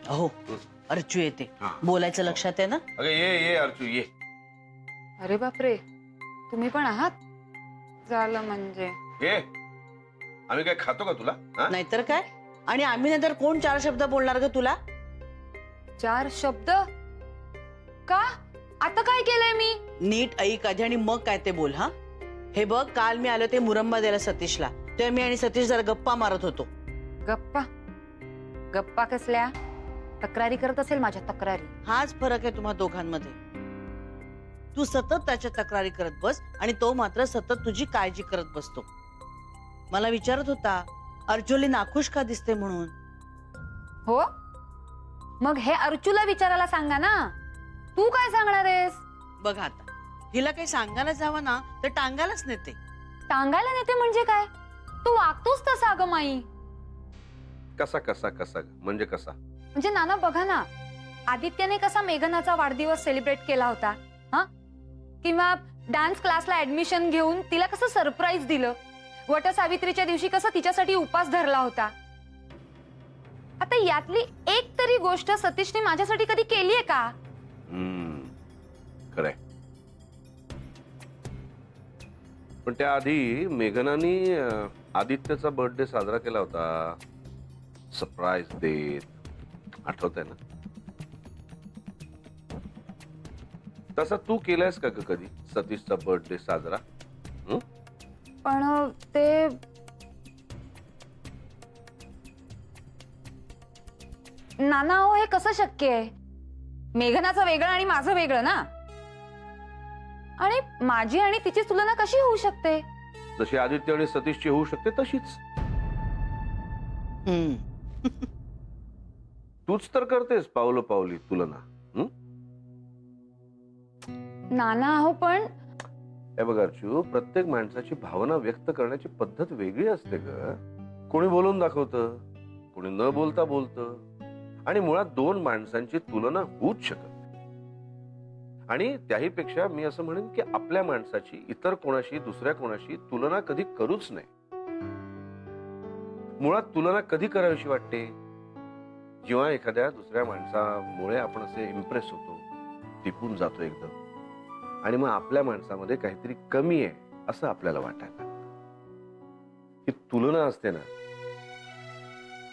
हो अर्चू येते बोलायचं लक्षात आहे ना. अगं ये अर्चू ये. अरे बापरे, तुम्ही पण आहात. झालं म्हणजे ये. आम्ही काय खातो का तुला? नाहीतर काय. आणि आम्ही नंतर कोण चार शब्द बोलणार ग तुला? 4 शब्द का? आता काय केलंय मी? नीट ऐक आधी आणि मग काय ते बोल. हा हे बघ, काल मी आलो ते मुरंबा द्यायला सतीशला, तेव्हा मी आणि सतीश जरा गप्पा मारत होतो. गप्पा गप्पा कसल्या? तक्रारी करत असेल माझ्या तक्रारी. हाच फरक आहे तुम्हा दोघांमध्ये. तू सतत त्याच्या तक्रारी करत बस आणि तो मात्र सतत तुझी काळजी करत बसतो. मला विचारत होता अर्जुली नाखुश का दिसते म्हणून. हो, मग हे अर्चूला विचारायला सांगा ना. तू काय सांगणार आहेस? बघ आता हिला काही सांगायला जावं ना तर टांगायलाच नेते. टांगायला नेते म्हणजे काय? तू वागतोस तसा ग माई. कसा कसा कसा म्हणजे कसा? म्हणजे नाना बघा ना, आदित्यने कसा मेघनाचा वाढदिवस सेलिब्रेट केला होता, हा? किंवा डान्स क्लासला ऍडमिशन घेऊन तिला कसं सरप्राईज दिलं. वटसावित्रीच्या दिवशी कसं तिच्यासाठी उपास धरला होता. आता यातली एक तरी गोष्ट सतीशने माझ्यासाठी कधी केलीये का? खरंय. पण त्याआधी मेघनानी आदित्यचा बर्थडे साजरा केला होता, सरप्राईज देत. आठवतंय ना? तसा तू केलायस का कधी सतीशचा बर्थडे साजरा? पण ते नाना हो, हे कसं शक्य आहे? मेघनाचं वेगळं आणि माझं वेगळं ना. आणि माझी आणि तिची तुलना कशी होऊ शकते? जशी आदित्य आणि सतीशची होऊ शकते तशीच. तूच तर करतेस पावलं पावली तुलना. नाना हो, पण हे बघ अर्चू, प्रत्येक माणसाची भावना व्यक्त करण्याची पद्धत वेगळी असते ग. कोणी बोलून दाखवतं, कोणी न बोलता बोलतं. आणि मुळात दोन माणसांची तुलना होऊच शकत नाही. आणि त्याही पेक्षा मी असं म्हणेन की आपल्या माणसाची इतर कोणाशी, दुसऱ्या कोणाशी तुलना कधी करूच नाही. मुळात तुलना कधी करावीशी वाटते? जेव्हा एखाद्या दुसऱ्या माणसामुळे आपण असे इम्प्रेस होतो, टिपून जातो एकदम, आणि मग आपल्या माणसामध्ये काहीतरी कमी आहे असं आपल्याला वाटायला लागतं. ही तुलना असते ना,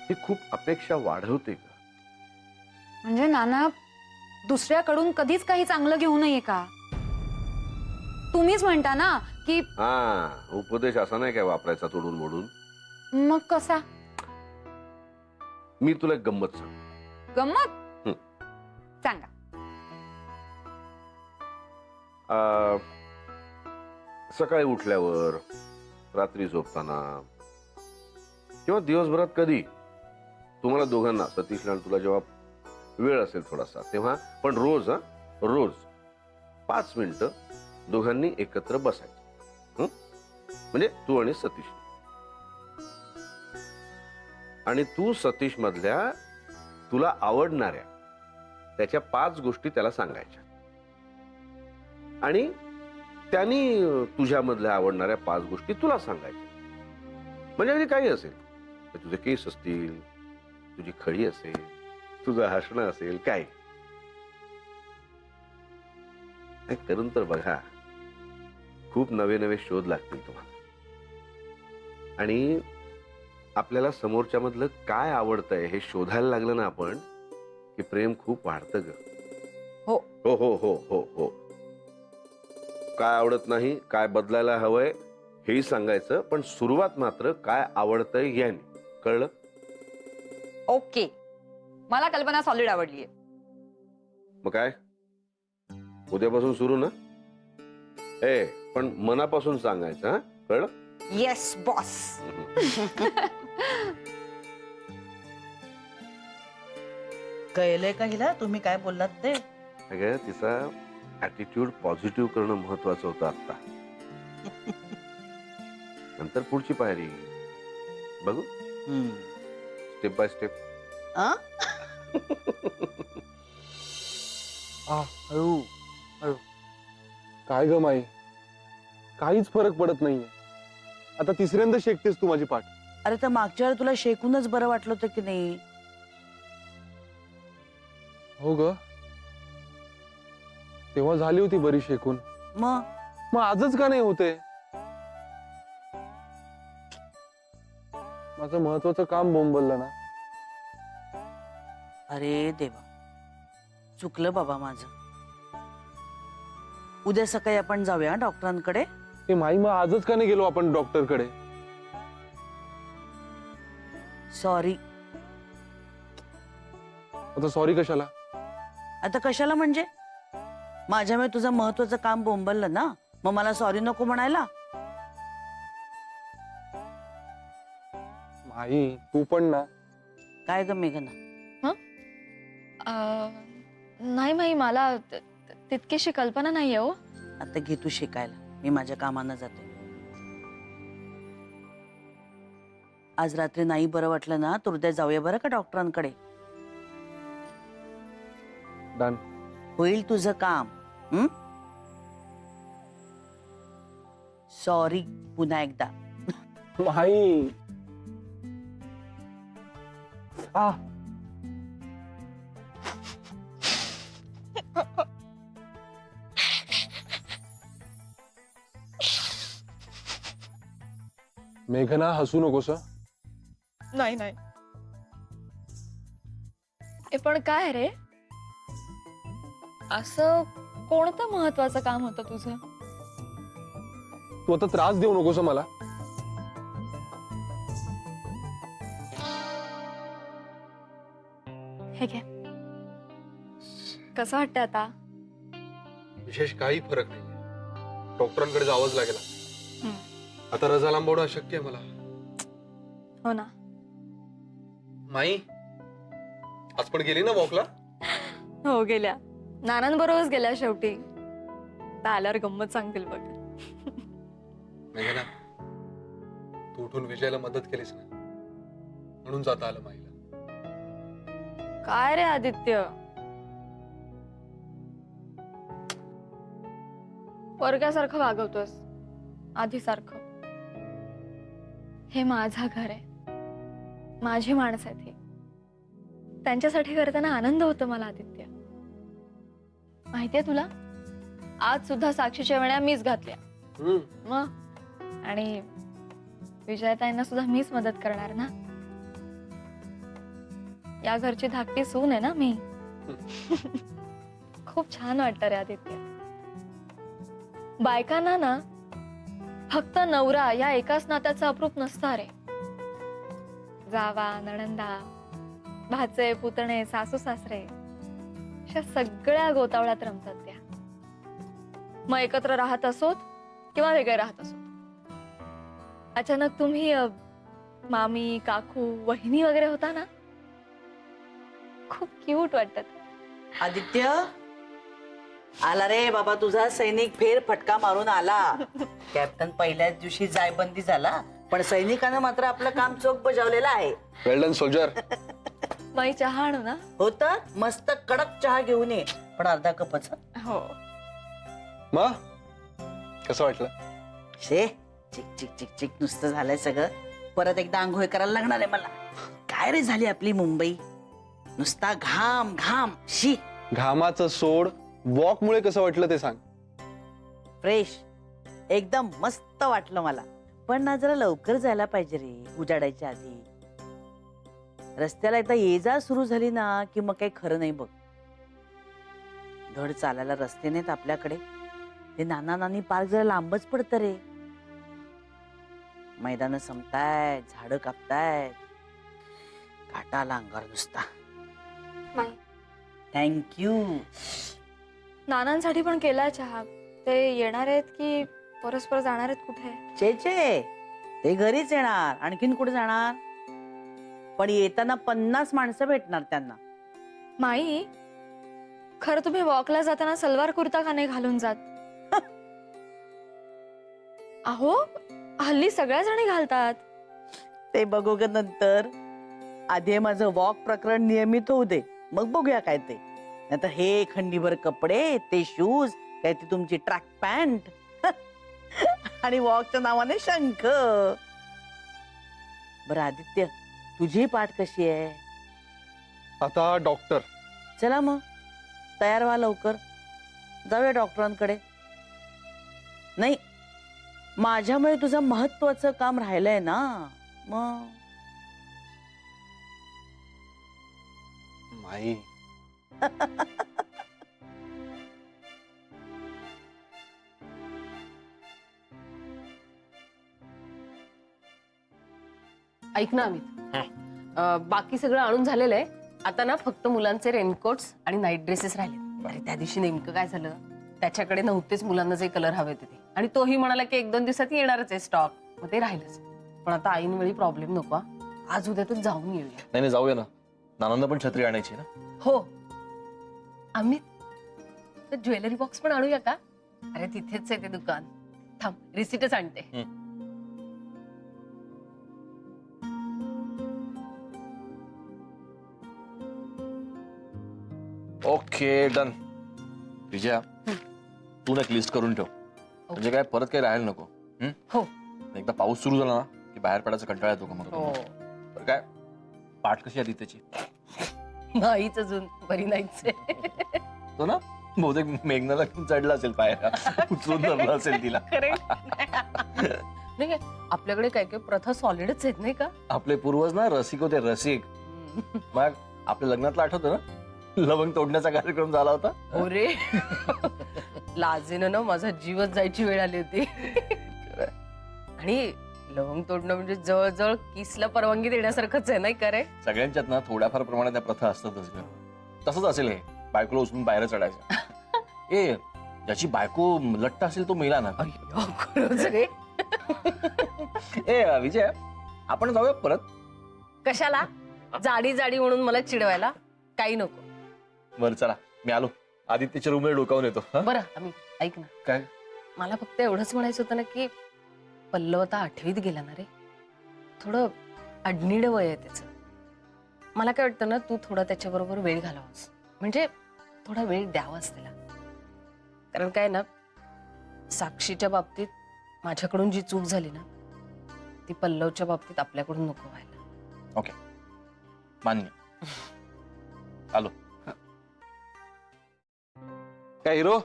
ती खूप अपेक्षा वाढवते का. म्हणजे नाना, दुसऱ्याकडून कधीच काही चांगलं घेऊ नये का? तुम्हीच म्हणता ना की उपदेश असा नाही काय वापरायचा तोडून मोडून. मग कसा? मी तुला एक गंमत सांग. गंमत सांगा. सकाळी उठल्यावर, रात्री झोपताना, किंवा दिवसभरात कधी तुम्हाला दोघांना, सतीशला आणि तुला, जेव्हा वेळ असेल थोडासा, तेव्हा पण रोज 5 मिनिटं दोघांनी एकत्र बसायचं. म्हणजे तू आणि सतीश. आणि तू सतीश मधल्या तुला आवडणाऱ्या त्याच्या 5 गोष्टी त्याला सांगायच्या, आणि त्यांनी तुझ्यामधल्या आवडणाऱ्या 5 गोष्टी तुला सांगायच्या. म्हणजे अगदी काही असेल, तुझे केस असतील, तुझी खळी असेल, तुझं हसणं असेल, काय करून तर बघा. खूप नवे नवे शोध लागतील तुम्हाला. आणि आपल्याला समोरच्या मधलं काय आवडतंय हे शोधायला लागलं ना आपण, की प्रेम खूप वाढतं ग. हो हो हो हो हो हो. काय आवडत नाही, काय बदलायला हवंय हेही सांगायचं, पण सुरुवात मात्र काय आवडतंय याने. कळलं? ओके, मला कल्पना सॉलिड आवडलीये. मग काय, उद्यापासून सुरू ना? पण मनापासून सांगायचं. हा, कळलं? Yes boss. कळलंय का हिला तुम्ही काय बोललात ते? अगं, तिचा ऍटिट्यूड पॉझिटिव्ह करणं महत्वाचं होतं आता. नंतर पुढची पायरी बघू, स्टेप बाय स्टेप. हळू हळू. काय ग माई, काहीच फरक पडत नाहीये. आता तिसऱ्यांदा शेकतेस तू माझी पाठ. अरे तर मागच्या वेळी तुला शेकूनच बरं वाटलं होतं की नाही? हो ग, तेव्हा झाली होती बरी शेकून. मग आजच का नाही होते? माझं महत्वाचं काम बोंबललं ना. अरे देवा, चुकलं बाबा माझं. उद्या सकाळी आपण जाऊया डॉक्टरांकडे. ते माई, मग आजच का नाही गेलो आपण डॉक्टरकडे? सॉरी. आता सॉरी कशाला? आता कशाला म्हणजे? माझ्यामुळे तुझं महत्वाचं काम बोंबललं ना, मग मला सॉरी नको म्हणायला? माई तू पण ना. काय ग मेघना? नाही माई, मला तितकीशी कल्पना नाहीये हो. आता घे तू शिकायला, मी माझ्या कामानं जाते. आज रात्री नाही बरं वाटलं ना तर उद्या जाऊया बरं का डॉक्टरांकडे. डन. होईल तुझं काम. सॉरी पुन्हा एकदा. माई आ मेघना हसू नकोस हं. नाही नाही. ए पण काय रे, असं कोणतं महत्वाचं काम होतं तुझं? तू आता त्रास देऊ नकोस हं मला. हे घे. कसं वाटतंय आता? विशेष काही फरक नाही. डॉक्टरांकडे जावंच लागेल. आता रजा लांबवणं अशक्य आहे मला. हो ना. माई आज पण गेली ना वॉकला? हो गेल्या. नानांबरोबरच गेल्या शेवटी. आल्यावर गंमत सांगतील बघ. मेघना तू उठून विजयला मदत केलीस ना, म्हणून जाता आलं माईला. काय रे आदित्य, वर्गासारखं वागवतोस आधी सारखं. हे माझं घर आहे, माझी माणसं आहेत. हे त्यांच्यासाठी करताना आनंद होतो मला आदित्य. माहितीये तुला, आज सुद्धा साक्षीच्या वेण्या मीच घातल्या. मग आणि विजयताईंना सुद्धा मीच मदत करणार ना. या घरची धाकटी सून आहे ना मी. खूप छान वाटतं रे आदित्य. बायकांना ना फक्त नवरा या एकाच नात्याचं अप्रूप नसतं रे. जावा, नणंदा, भाचे, पुतणे, सासू सासरे अशा सगळ्या गोतावळ्यात रमतात त्या. मग एकत्र राहत असोत किंवा वेगळे राहत असोत. अचानक तुम्ही मामी, काकू, वहिनी वगैरे होता ना, खूप क्यूट वाटतात. आदित्य आला रे बाबा तुझा सैनिक. फेर फटका मारून आला. कॅप्टन पहिल्याच दिवशी जायबंदी झाला, पण सैनिकानं मात्र आपलं काम चोख बजावलेलं आहे. वेल डन सोल्जर. माई चहा आणू ना? होत मस्त कडक चहा घेऊन ये, पण अर्धा कपच. हो. मग कसं वाटलं? शे चिक चिक चिक चिक नुसतं झालंय सगळं. परत एकदा आंघोळ करायला लागणार आहे मला. काय रे झाली आपली मुंबई, नुसता घाम घाम. शी. घामाचं सोड, वॉक मुळे कसं वाटलं ते सांग. फ्रेश एकदम मस्त वाटलं मला. पण ना जरा लवकर जायला पाहिजे रे, उजाडायच्या आधी. रस्त्याला एकदा ये जा सुरू झाली ना की मग काही खरं नाही बघ. धड चालायला रस्ते नाहीत आपल्याकडे. ते नाना नानी पार्क जरा लांबच पडतं रे. मैदान संपतायत, झाडं कापतायत, काटा आला अंगावर नुसता. थँक्यू. नानांसाठी पण केलाय चहा. ते येणार आहेत की परस्पर जाणार आहेत कुठे? चे ते घरीच येणार, आणखीन कुठे जाणार. पण येताना 50 माणसं भेटणार त्यांना. माई, खरं तुम्ही वॉकला जाताना सलवार कुर्ता का नाही घालून जात? अहो हल्ली सगळ्या जणी घालतात. ते बघू ग नंतर. आधी माझं वॉक प्रकरण नियमित होऊ दे, मग बघूया काय ते. नाहीतर हे खंडीभर कपडे, ते शूज, काय ती तुमची ट्रॅक पॅन्ट आणि वॉकच्या नावाने शंख. बरं आदित्य, तुझी पाठ कशी आहे? आता डॉक्टर. चला मग तयार व्हा लवकर, जाऊया डॉक्टरांकडे. नाही, माझ्यामुळे तुझं महत्वाचं काम राहिलंय ना. मग माई ऐक ना अमित, बाकी सगळं आणून झालेलं आहे. आता ना फक्त मुलांचे रेनकोट्स आणि नाईट ड्रेसेस राहिले. अरे त्या दिवशी नेमकं काय झालं, त्याच्याकडे नव्हतेच मुलांना जे कलर हवे होते ते, आणि तोही म्हणाला की 1-2 दिवसात येणारच आहे स्टॉक. मग ते राहिलंच. पण आता ऐन वेळी प्रॉब्लेम नको, आज उद्यातच जाऊन येऊया. नाही जाऊया ना. नानांना पण छत्री आणायची ना. हो अमित, तर ज्वेलरी बॉक्स पण आणूया का? अरे तिथेच आहे ते दुकान. थांब, रिसिटच आणते. Okay done. विजया, तू ना एक लिस्ट करून ठेव, म्हणजे काय परत काही राहायला नको. हो. एकदा पाऊस सुरू झाला ना की बाहेर पडायचा कंटाळा येतो का मग. हो. बरं काय, पाठ कशी आली त्याची? नाहीच अजून, बरी नाहीच आहे. तो ना बहुतेक मेघनाला चढला असेल पायऱ्या, उचलून धरला असेल तिला. नाही, आपल्याकडे काय काय प्रथा सॉलिडच आहेत नाही का? आपले पूर्वज ना रसिक होते, रसिक. मग आपल्या लग्नातलं आठवतं ना, लवंग तोडण्याचा कार्यक्रम झाला होता. अरे लाजेनं ना माझा जीवच जायची वेळ आली होती. आणि लवंग तोडणं म्हणजे जवळजवळ किसला परवानगी देण्यासारखंच आहे नाही का रे? सगळ्यांच्यात ना थोड्याफार प्रमाणात त्या प्रथा असतातच ग. तसंच असेल हे, बायकोला उचलून बाहेर चढायचं. ए, ज्याची बायको लट्ट असेल तो मेला ना. अय्यो, खरंच रे. ए विजय, आपण जाऊया परत. कशाला? जाडी जाडी म्हणून मला चिडवायला? काही नको. बरं चला, मी आलो. आदित्यच्या रूममध्ये डोकावून येतो. हं? बरं आम्ही ऐक ना, काय? मला फक्त एवढंच म्हणायचं होतं ना की पल्लव आता 8वीत गेला ना रे. थोडं अडनिड वय आहे त्याचं. मला काय वाटतं ना, तू थोडा त्याच्याबरोबर वेळ घालावास, म्हणजे थोडा वेळ द्यावाच त्याला. कारण काय ना, साक्षीच्या बाबतीत माझ्याकडून जी चूक झाली ना, ती पल्लवच्या बाबतीत आपल्याकडून नको व्हायला. ओके, मान्य. आलो. काय हिरो,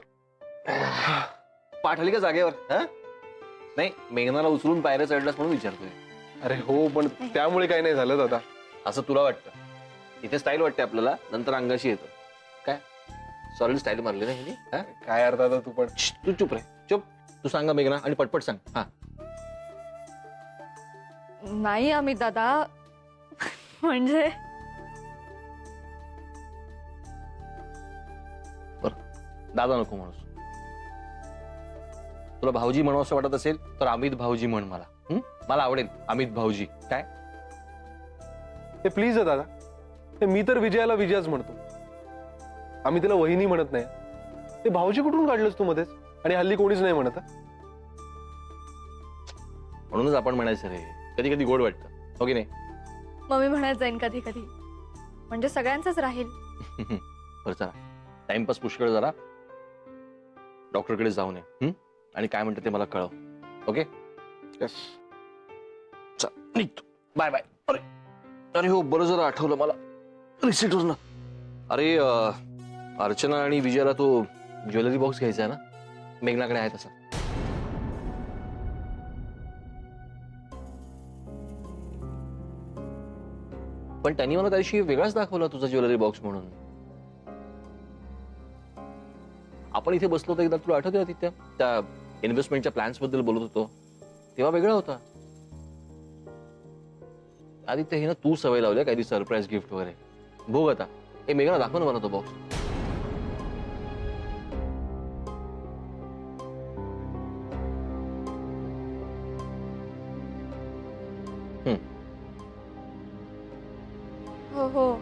पाठ आली का जागेवर? हं? नाही, मेघनाला उचलून पायऱ्या चढलास म्हणून विचारतोय. अरे हो, पण त्यामुळे काही नाही झालं दादा. असं तुला वाटतं? इथे स्टाईल वाटते आपल्याला, नंतर अंगाशी येतं. काय सॉलिड स्टाईल मारली ना हिने? हं? काय अर्थ आता तू पण. तू चुप रे, चुप. तू सांगा मेघना, आणि पटपट सांग. हा, नाही अमित दादा, म्हणजे दादा नको म्हणूस. तुला भाऊजी म्हणू असं वाटत असेल तर अमित भाऊजी म्हण मला. मला आवडेल अमित भाऊजी. काय हे प्लीज आहे दादा. ते मी तर विजयाला विजयाच म्हणतो. आम्ही तिला वहिनी म्हणत नाही. ते भाऊजी कुठून काढलंस तू मध्येच? आणि हल्ली कोणीच नाही म्हणत. म्हणूनच आपण म्हणायचं रे, कधी कधी गोड वाटतं, हो की नाही? मम्मी म्हणत जाईन कधी कधी, म्हणजे सगळ्यांचंच राहील. बरं चला, टाइमपास पुष्कळ जरा डॉक्टरकडे जाऊन ये. आणि काय म्हणतं ते मला कळव. ओके? यस. निघतो. Bye bye. अरे अरे हो, बरं जरा आठवलं मला रिसिटवर ना. अरे अर्चना आणि विजयाला तो ज्वेलरी बॉक्स घ्यायचा आहे ना, मेघनाकडे आहे तसा. पण त्यांनी मला त्या दिवशी वेगळाच दाखवला तुझा ज्वेलरी बॉक्स म्हणून. आपण इथे बसलो होतो एकदा, तुला आठवतंय आदित्य? त्या इन्व्हेस्टमेंटच्या प्लॅन्स बद्दल बोलत होतो तेव्हा वेगळा होता. आदित्य, हे ना तू सवय लावल्या काही सरप्राईज गिफ्ट वगैरे. भोग आता. हे मेघना दाखव ना मला तो बॉक्स. हो हो.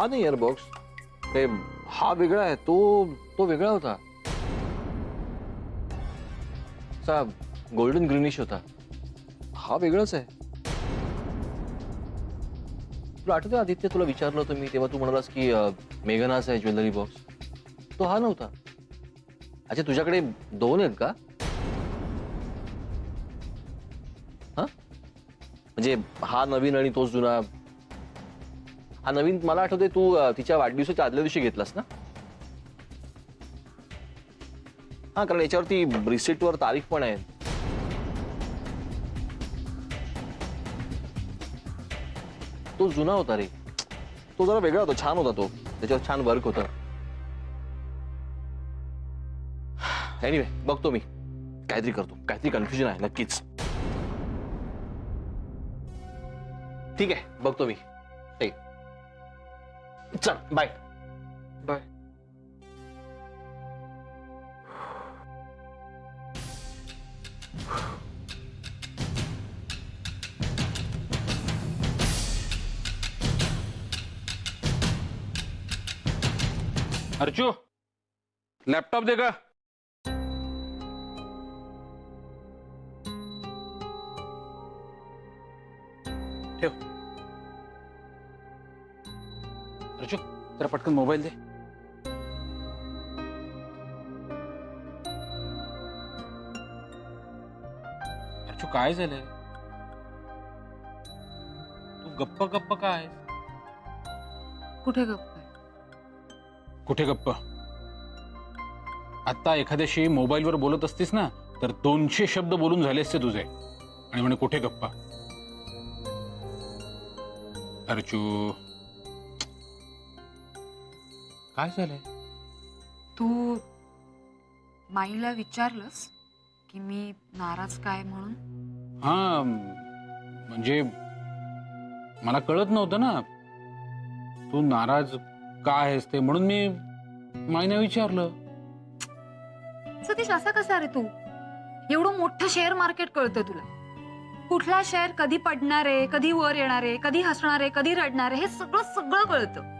हा नाही यार बॉक्स, ते हा वेगळा आहे, तो तो वेगळा होता, असा गोल्डन ग्रीनिश होता. हा वेगळाच आहे. तुला आठवतं आदित्य, तुला विचारलं होतं मी तेव्हा, तू म्हणालास की मेघनाचा आहे ज्वेलरी बॉक्स, तो हा नव्हता. अच्छा, तुझ्याकडे दोन आहेत का? हा म्हणजे हा नवीन आणि तोच जुना. हा नवीन मला आठवते तू तिच्या वाढदिवसाच्या आदल्या दिवशी घेतलास ना? हा, कारण याच्यावरती रिसिप्टवर तारीख पण आहे. तो जुना होता रे, तो जरा वेगळा होता, छान होता तो, त्याच्यावर छान वर्क होतं. एनिवे, बघतो मी, काहीतरी करतो, काहीतरी कन्फ्युजन आहे नक्कीच. ठीक आहे, बघतो मी. ठीक, चल बाय. बाय. अर्चू, लॅपटॉप दे का. ठेव. अर्चू, जरा पटकन मोबाईल दे. अर्चू, काय झालंय? तू गप्प गप्प काय? कुठे गप्प आहे? कुठे गप्प? आता एखाद्याशी मोबाईलवर बोलत असतीस ना, तर 200 शब्द बोलून झाले असते तुझे, आणि म्हणे कुठे गप्पा. अर्चू, काय झालंय? तू माईला विचारलंस की मी नाराज काय म्हणून? हा, म्हणजे मला कळत नव्हतं ना तू नाराज का आहेस ते, म्हणून मी माईने विचारलं. सतीश, असा कसा रे तू? एवढं मोठं शेअर मार्केट कळतं तुला. कुठला शेअर कधी पडणार आहे, कधी वर येणार आहे, कधी हसणार आहे, कधी रडणार आहे, हे सगळं सगळं कळतं.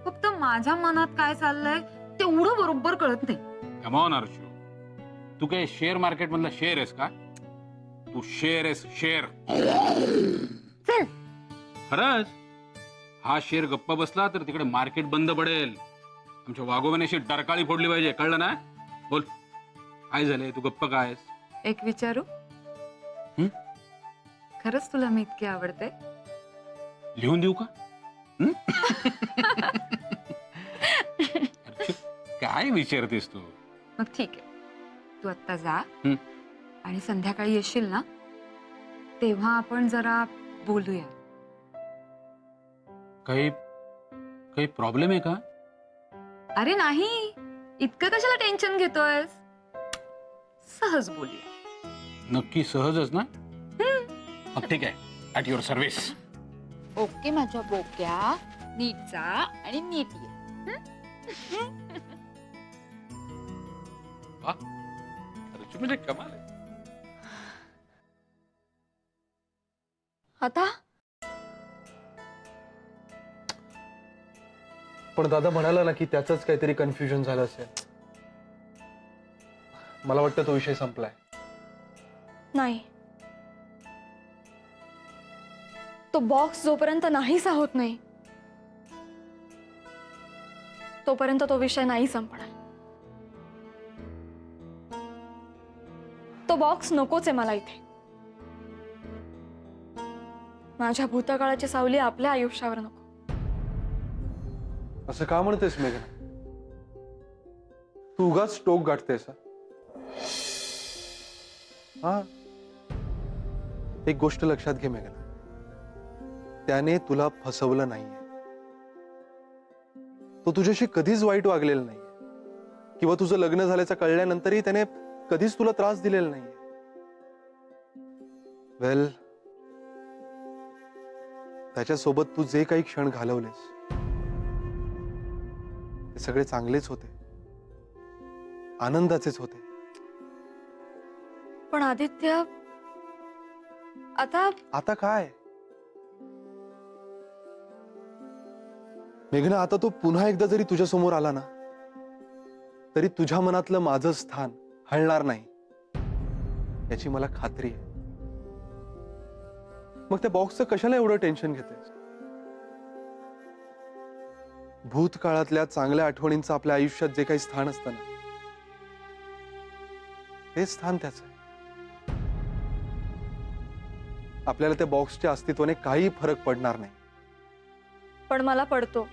फक्त माझ्या मनात काय चाललंय तेवढं बरोबर कळत नाही. कम ऑन अर्चू, तू काय शेअर मार्केट मधला शेअर आहेस का? तू शेअर आहेस, शेअर. खरंच, हा शेअर गप्पा बसला तर तिकडे मार्केट बंद पडेल. आमच्या वाघोबाने अशी डरकाळी फोडली पाहिजे, कळलं ना? बोल, काय झालंय? तू गप्प काय आहेस? एक विचारू? खरंच तुला मी इतकी आवडते? लिहून देऊ का? अर्चू, काय विचारतेस तू? मग ठीक आहे, तू आत्ता जा हं. आणि संध्याकाळी येशील ना, तेव्हा आपण जरा बोलूया. काही काही प्रॉब्लेम आहे का? अरे नाही, इतकं कशाला टेन्शन घेतोयस? सहज बोलूया. नक्की सहजच ना? मग ठीक आहे, ॲट युअर सर्व्हिस. ओके माझ्या बोक्या, नीट जा आणि नीट ये. अर्चू, म्हणजे कमाल आहे. आता पण दादा म्हणाला ना की त्याचंच काहीतरी कन्फ्युजन झालं असेल. मला वाटतं तो विषय संपलाय. नाही, तो बॉक्स जोपर्यंत नाहीसा होत नाही तोपर्यंत तो विषय नाही संपणार. तो बॉक्स नकोच आहे मला इथे. माझ्या भूतकाळाची सावली आपल्या आयुष्यावर नको. असं का म्हणतेस मेघना? तू उगाच टोक गाठतेस. हा, एक गोष्ट लक्षात घे मेघना, त्याने तुला फसवलं नाहीये. तो तुझ्याशी कधीच वाईट वागलेला नाहीये, किंवा तुझं लग्न झाल्याचं कळल्यानंतरही त्याने कधीच तुला त्रास दिलेला नाहीये. वेल, त्याच्यासोबत तू जे काही क्षण घालवलेस ते सगळे चांगलेच होते, आनंदाचेच होते. पण आदित्य, आता आता काय? मेघना, आता तो पुन्हा एकदा जरी तुझ्या समोर आला ना, तरी तुझ्या मनातलं माझं स्थान हलणार नाही याची मला खात्री आहे. मग त्या बॉक्सचं कशाला एवढं टेन्शन घेतेस? भूतकाळातल्या चांगल्या आठवणींचं आपल्या आयुष्यात जे काही स्थान असतं ना, ते स्थान त्याचं आहे. आपल्याला त्या बॉक्सच्या अस्तित्वाने काही फरक पडणार नाही. पण मला पडतो.